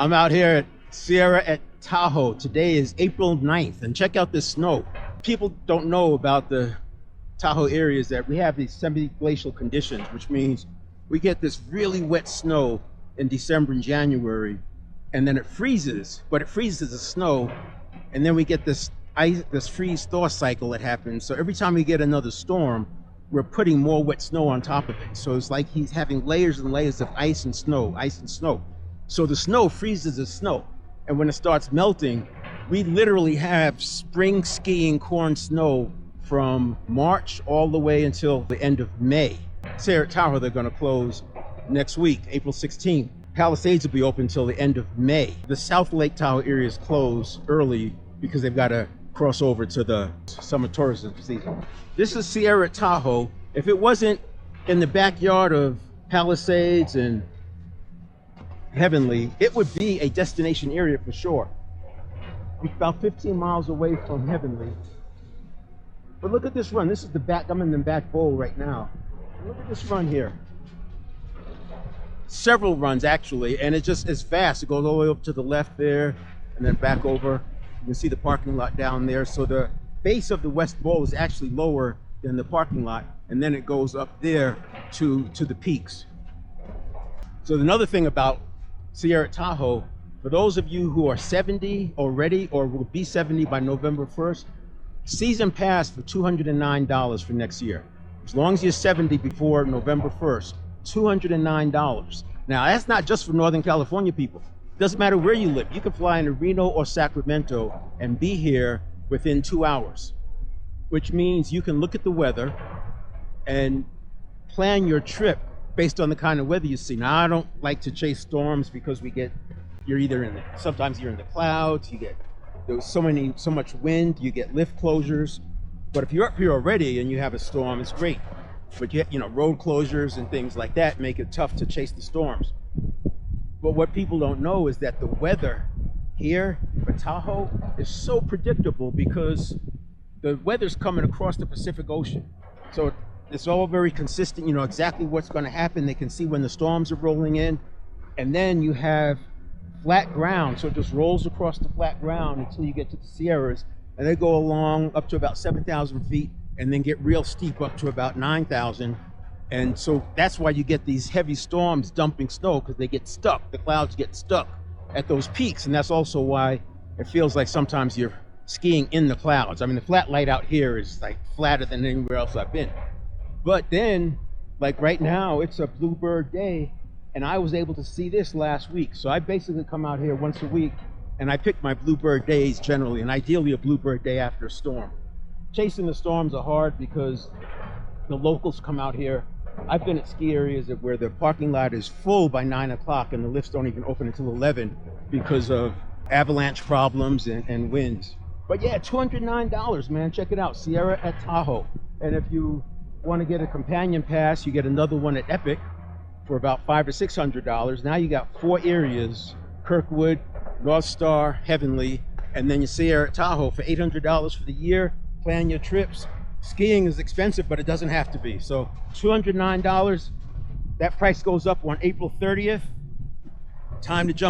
I'm out here at Sierra at Tahoe. Today is April 9th, and check out this snow. People don't know about the Tahoe areas that we have these semi-glacial conditions, which means we get this really wet snow in December and January, and then it freezes, but it freezes the snow, and then we get this ice, this freeze-thaw cycle that happens. So every time we get another storm, we're putting more wet snow on top of it. So it's like he's having layers and layers of ice and snow, ice and snow. So the snow freezes the snow. And when it starts melting, we literally have spring skiing corn snow from March all the way until the end of May. Sierra at Tahoe, they're gonna close next week, April 16th. Palisades will be open until the end of May. The South Lake Tahoe area is closed early because they've got to cross over to the summer tourism season. This is Sierra at Tahoe. If it wasn't in the backyard of Palisades and Heavenly, it would be a destination area for sure. It's about 15 miles away from Heavenly. But look at this run. This is the back, I'm in the back bowl right now. Look at this run here. Several runs actually, and it just is fast. It goes all the way up to the left there and then back over. You can see the parking lot down there. So the base of the West Bowl is actually lower than the parking lot, and then it goes up there to the peaks. So another thing about Sierra at Tahoe, for those of you who are 70 already or will be 70 by November 1st, season pass for $209 for next year. As long as you're 70 before November 1st, $209. Now that's not just for Northern California people. Doesn't matter where you live. You can fly into Reno or Sacramento and be here within 2 hours, which means you can look at the weather and plan your trip based on the kind of weather you see. Now I don't like to chase storms because you're either in sometimes you're in the clouds, there's so much wind, you get lift closures. But if you're up here already and you have a storm, it's great. But road closures and things like that make it tough to chase the storms. But what people don't know is that the weather here for Tahoe is so predictable because the weather's coming across the Pacific Ocean. So it's all very consistent, you know exactly what's going to happen. They can see when the storms are rolling in. And then you have flat ground, so it just rolls across the flat ground until you get to the Sierras. And they go along up to about 7,000 feet and then get real steep up to about 9,000. And so that's why you get these heavy storms dumping snow, because they get stuck. The clouds get stuck at those peaks. And that's also why it feels like sometimes you're skiing in the clouds. I mean, the flat light out here is like flatter than anywhere else I've been. But then, like right now, it's a bluebird day, and I was able to see this last week. So I basically come out here once a week, and I pick my bluebird days generally, and ideally a bluebird day after a storm. Chasing the storms are hard because the locals come out here. I've been at ski areas where the parking lot is full by 9 o'clock and the lifts don't even open until 11 because of avalanche problems and winds. But yeah, $209, man. Check it out, Sierra at Tahoe. And if you want to get a companion pass, you get another one at Epic for about $500 or $600. Now you got 4 areas: Kirkwood, North Star, Heavenly, and then you Sierra at Tahoe for $800 for the year. Plan your trips. Skiing is expensive, but it doesn't have to be. So $209, that price goes up on April 30th. Time to jump